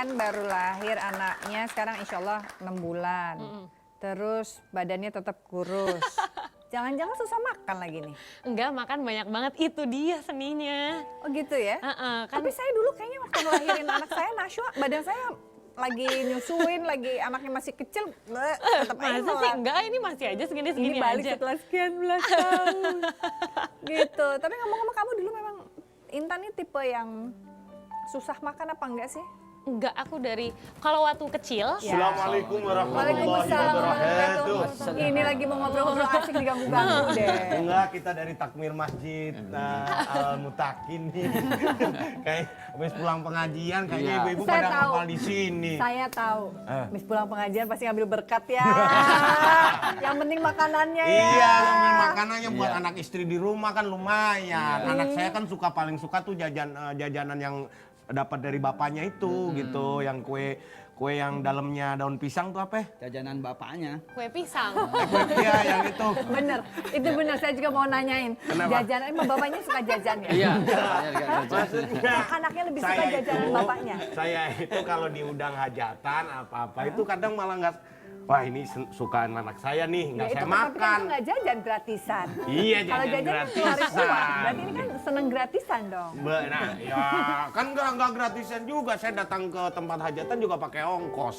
kan baru lahir anaknya, sekarang insya Allah 6 bulan. Terus badannya tetap kurus. Jangan-jangan susah makan lagi nih? Enggak, makan banyak banget, itu dia seninya. Oh gitu ya? Kan Tapi saya dulu kayaknya waktu ngelahirin anak saya, Nashwa, badan saya lagi nyusuin, lagi anaknya masih kecil, tetap aja masa sih enggak, ini masih aja segini-segini ini balik aja. setelah sekian belas tahun. Gitu. Tapi ngomong-ngomong, kamu dulu memang Intan ini tipe yang susah makan apa enggak sih? Enggak, aku dari kalau waktu kecil. Assalamualaikum warahmatullahi Waalaikumsalam wabarakatuh. warahmatullahi. Ini lagi mau ngobrol-ngobrol asik diganggu-ganggu deh. Enggak, kita dari takmir masjid Al-Mutakin nih. Kayak habis pulang pengajian kayaknya ibu-ibu Saya pada tahu. ngapal di sini. Saya tahu. Habis pulang pengajian pasti ngambil berkat ya. Yang penting makanannya ya. Iya, ngambil makanannya buat anak istri di rumah kan lumayan. Anak saya kan paling suka tuh jajanan yang dapat dari bapaknya itu gitu, yang kue yang dalamnya daun pisang tuh apa? Jajanan bapaknya. Kue pisang. Kue iya yang itu. Bener, itu bener. Saya juga mau nanyain. Kenapa? Jajanan, emang bapaknya suka jajan ya? Iya. Maksudnya Anaknya lebih suka jajanan bapaknya. Saya itu kalau diundang hajatan apa-apa itu kadang malah nggak, wah ini sukaan anak saya nih, nggak Ya, saya itu kan, tapi kan makan. itu nggak jajan gratisan. Iya, Kalau jajan jajan kan keluarin uang. gratisan. Berarti ini kan seneng gratisan dong. Nah, ya kan nggak gratisan juga. Saya datang ke tempat hajatan juga pakai ongkos.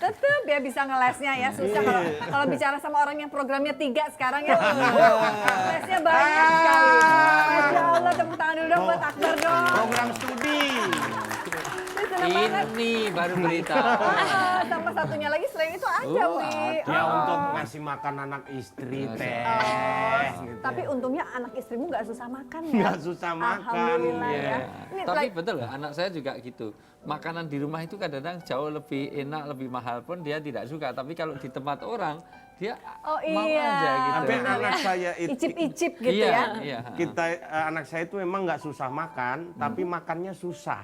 Tetep ya bisa ngelesnya ya, susah kalau bicara sama orang yang programnya 3 sekarang ya. Lesnya banyak sekali. Masya Allah, tepuk tangan dulu dong buat Akbar dong. Program studi. Saya seneng banget. Ini baru berita. Sama satunya lagi selain itu ada, Wi. Ya untuk ngasih makan anak istri teh. Gitu. Tapi untungnya anak istrimu nggak susah makan ya. Nggak susah makan. Alhamdulillah Iya. ya. Ini Tapi like- betul lah, anak saya juga gitu. Makanan di rumah itu kadang-kadang jauh lebih enak, lebih mahal pun dia tidak suka. Tapi kalau di tempat orang, dia Oh mau iya. aja gitu. Tapi Benar anak ya. saya itu Icip-icip gitu Iya, ya. iya. anak saya itu memang nggak susah makan, tapi makannya susah.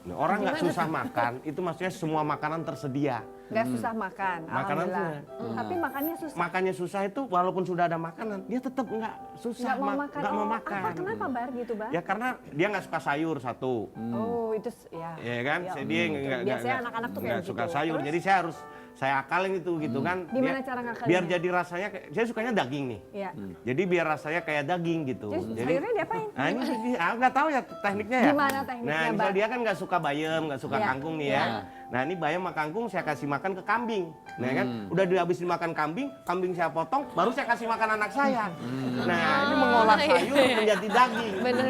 Nah, orang nggak susah makan, itu maksudnya semua makanan tersedia. Nggak susah makan, Makanan alhamdulillah. Tapi makannya susah. Makannya susah itu walaupun sudah ada makanan, dia tetap nggak susah Nggak mau makan. nggak mau Oh, makan. Apa? Kenapa Bar gitu, Bar? Ya karena dia nggak suka sayur satu. Oh, itu ya. Ya kan, Ya, dia biasanya anak-anak tuh kayak nggak suka gitu. sayur, Terus? jadi saya akalin itu gitu kan. Gimana cara ngakalinnya? Biar jadi rasanya, saya sukanya daging nih. Iya. Jadi biar rasanya kayak daging gitu. Jadi sayurnya diapain? Nah ini nggak tahu ya tekniknya ya. Gimana tekniknya, Nah misal Bang? dia kan nggak suka bayam, nggak suka Iya. kangkung nih ya. Iya. Nah ini bayam sama kangkung saya kasih makan ke kambing. Nah kan, udah dihabisin makan kambing, kambing saya potong, baru saya kasih makan anak saya. Nah ini mengolah sayur menjadi daging. Bener.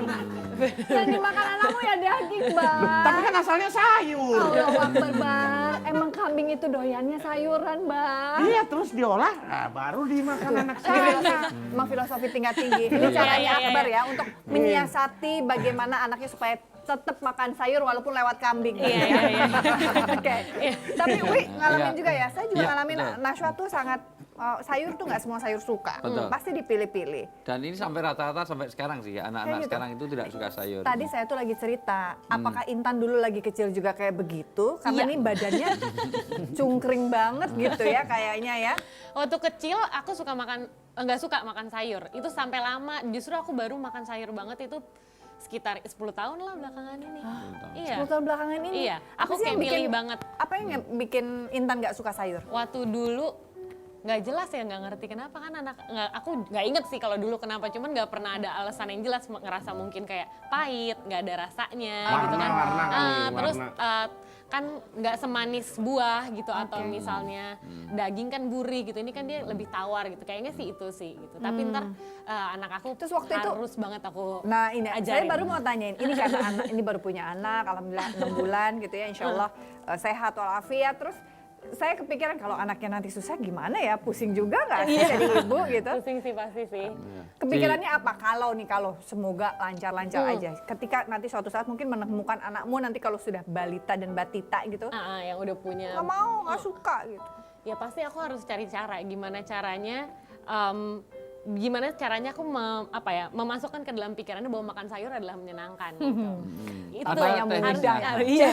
Yang dimakan anakmu ya daging, Bar. Tapi kan asalnya sayur. Allahu Akbar, Bar. Emang kambing itu doyannya sayuran, Bar. Iya terus diolah, nah, baru dimakan anak saya. Emang filosofi tingkat tinggi. Ini caranya iya, Akbar ya untuk menyiasati bagaimana anaknya supaya tetap makan sayur walaupun lewat kambing. Iya. Oke. Tapi Wi ngalamin Iya. juga ya. Saya juga Iya, ngalamin betul. Nashwa tuh sangat sayur tuh nggak semua sayur suka. Betul. Pasti dipilih-pilih. Dan ini sampai rata-rata sampai sekarang sih, anak-anak Kayak gitu. sekarang itu tidak suka sayur. Tadi saya tuh lagi cerita, apakah Intan dulu lagi kecil juga kayak begitu? Karena ini badannya cungkring banget gitu ya kayaknya ya. Waktu kecil aku suka makan, nggak suka makan sayur. Itu sampai lama, justru aku baru makan sayur banget itu sekitar 10 tahun lah belakangan ini. Iya. 10 tahun belakangan ini. Iya, Apa aku sih yang kayak milih banget. Apa yang bikin Intan nggak suka sayur? Waktu dulu nggak jelas ya, nggak ngerti kenapa kan aku nggak inget sih kalau dulu kenapa, cuman nggak pernah ada alasan yang jelas, ngerasa mungkin kayak pahit, nggak ada rasanya gitu kan. Warna kali, Terus warna. kan nggak semanis buah gitu, atau misalnya daging kan gurih gitu, ini kan dia lebih tawar gitu, kayaknya sih itu sih gitu. Tapi ntar anak aku Terus waktu itu- harus banget aku Nah ini, saya ajarin. baru mau tanyain, ini karena anak ini baru punya anak, alhamdulillah 6 bulan gitu ya, insya Allah sehat walafiat. Terus saya kepikiran kalau anaknya nanti susah gimana ya, pusing juga nggak sih jadi ibu gitu. pusing sih pasti sih. Kepikirannya apa? Kalau semoga lancar-lancar aja. Ketika nanti suatu saat mungkin menemukan anakmu nanti kalau sudah balita dan batita gitu, Yang udah punya. nggak mau, nggak suka gitu. Ya pasti aku harus cari cara gimana caranya aku memasukkan ke dalam pikirannya bahwa makan sayur adalah menyenangkan gitu. Itu Ada yang teknisnya. harus. Iya.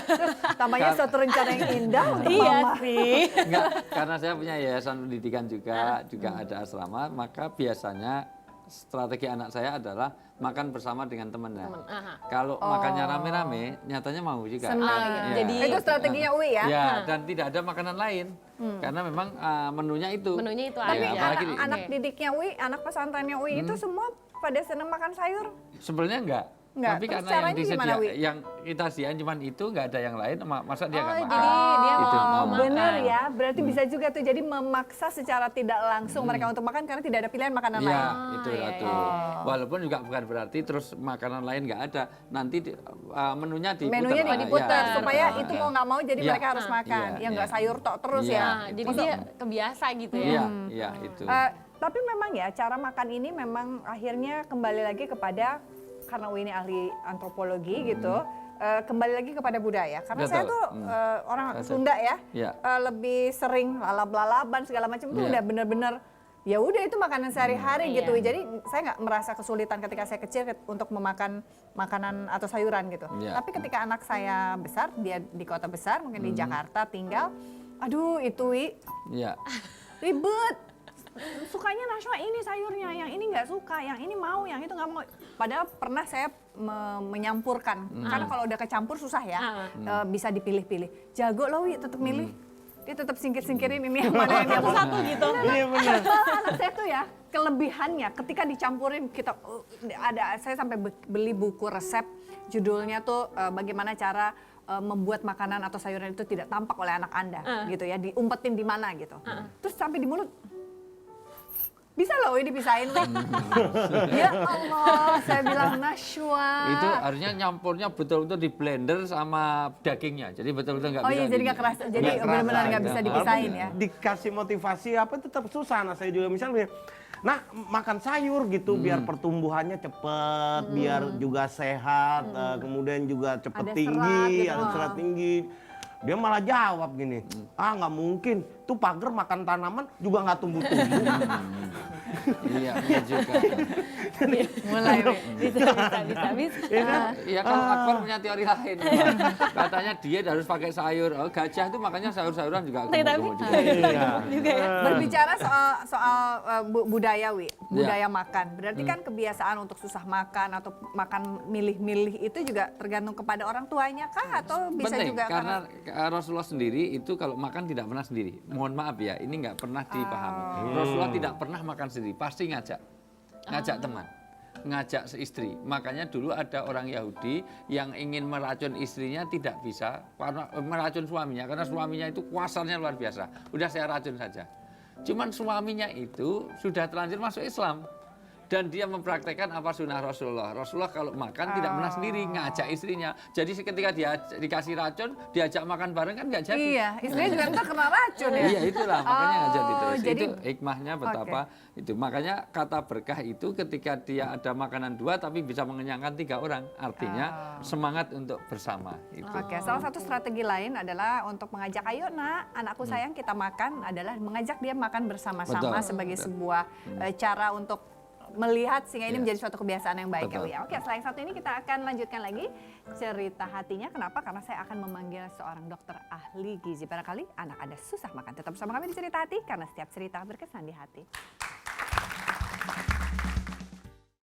Tambahnya suatu rencana yang indah untuk Iya mama. sih. Enggak, karena saya punya yayasan pendidikan juga ada asrama, maka biasanya strategi anak saya adalah makan bersama dengan temannya. Aha. Kalau makannya rame-rame, nyatanya mau juga. Senang. Dan- Jadi Itu strateginya Uwi ya? Ya, dan tidak ada makanan lain. Karena memang menunya itu. Menunya itu Tapi aja. apalagi anak didiknya Uwi, anak pesantrennya Uwi itu semua pada senang makan sayur. Sebenarnya enggak. Enggak. Tapi Terus karena yang caranya gimana, Wi? yang kita sediain cuma itu, nggak ada yang lain, masa dia nggak makan? Jadi dia Itu. mau makan. Bener ya, berarti bisa juga tuh jadi memaksa secara tidak langsung mereka untuk makan karena tidak ada pilihan makanan Iya, lain. itu iya, Ratu. Walaupun juga bukan berarti terus makanan lain nggak ada. Nanti menunya diputar. Menunya lah. diputar Ya, supaya betul. itu mau nggak mau jadi Iya. mereka harus makan. Iya, Ya nggak iya. sayur tok terus Iya. ya. Nah, jadi dia kebiasa gitu ya. Iya, iya itu. Tapi memang ya cara makan ini memang akhirnya kembali lagi kepada, karena ini ahli antropologi gitu, kembali lagi kepada budaya. Karena saya Betul. tuh orang Sunda ya, Iya. lebih sering lalap-lalapan segala macam itu Iya. udah bener-bener ya udah itu makanan sehari-hari gitu. Iya. Jadi saya nggak merasa kesulitan ketika saya kecil untuk memakan makanan atau sayuran gitu. Iya. Tapi ketika anak saya besar, dia di kota besar, mungkin di Jakarta tinggal, aduh itu Iya. ribet. Sukanya Nashwa ini sayurnya, yang ini nggak suka, yang ini mau, yang itu nggak mau. Padahal pernah saya menyampurkan, karena kalau udah kecampur susah ya, bisa dipilih-pilih. Jago loh Wi, tetap milih. Dia tetap singkir-singkirin ini yang mana yang Satu gitu. Iya benar. anak saya tuh ya, kelebihannya ketika dicampurin kita saya sampai beli buku resep, judulnya tuh bagaimana cara membuat makanan atau sayuran itu tidak tampak oleh anak Anda gitu ya, diumpetin di mana gitu. Terus sampai di mulut bisa loh ini dipisahin. Ya Allah, saya bilang Nashwa. Itu harusnya nyampurnya betul-betul di blender sama dagingnya. Jadi betul-betul nggak Oh bisa. iya, jadi nggak keras, jadi nggak kerasa, benar-benar nggak bisa gitu. dipisahin ya. Dikasih motivasi apa tetap susah. Nah saya juga misalnya, nah makan sayur gitu biar pertumbuhannya cepet, biar juga sehat, kemudian juga cepet Ada tinggi, serat gitu. ada serat tinggi. Dia malah jawab gini, nggak mungkin, tuh pagar makan tanaman juga nggak tumbuh-tumbuh. Iya, benar juga. Mulai bisa. Iya, kalau Akbar punya teori lain. Katanya diet harus pakai sayur. Oh, gajah itu makanya sayur-sayuran juga gemuk-gemuk juga. Iya. Juga ya. Berbicara soal budaya Wi, budaya makan. Berarti kan kebiasaan untuk susah makan atau makan milih-milih itu juga tergantung kepada orang tuanya kah atau bisa Penting, juga karena Rasulullah sendiri itu kalau makan tidak pernah sendiri. Mohon maaf ya, ini nggak pernah dipahami. Rasulullah tidak pernah makan sendiri, pasti ngajak teman, ngajak seistri. Makanya dulu ada orang Yahudi yang ingin meracun istrinya tidak bisa, karena meracun suaminya, karena suaminya itu kuasanya luar biasa. Udah saya racun saja. Cuman suaminya itu sudah terlanjur masuk Islam. Dan dia mempraktekkan apa sunnah Rasulullah. Rasulullah kalau makan tidak pernah sendiri, ngajak istrinya. Jadi ketika dia dikasih racun, diajak makan bareng kan nggak jadi. Iya, istrinya juga ntar kena racun ya. Iya itulah makanya ngajak diterus. jadi- Itu hikmahnya betapa itu. Makanya kata berkah itu ketika dia ada makanan 2 tapi bisa mengenyangkan 3 orang. Artinya semangat untuk bersama. Itu. Oke, salah satu strategi lain adalah untuk mengajak, ayo nak, anakku sayang kita makan, adalah mengajak dia makan bersama-sama Betul, sebagai betul. sebuah cara untuk melihat sehingga ini Iya. menjadi suatu kebiasaan yang baik Betul. ya. Oke, selain satu ini kita akan lanjutkan lagi cerita hatinya. Kenapa? Karena saya akan memanggil seorang dokter ahli gizi. Barangkali anak Anda susah makan. Tetap bersama kami di Cerita Hati karena setiap cerita berkesan di hati.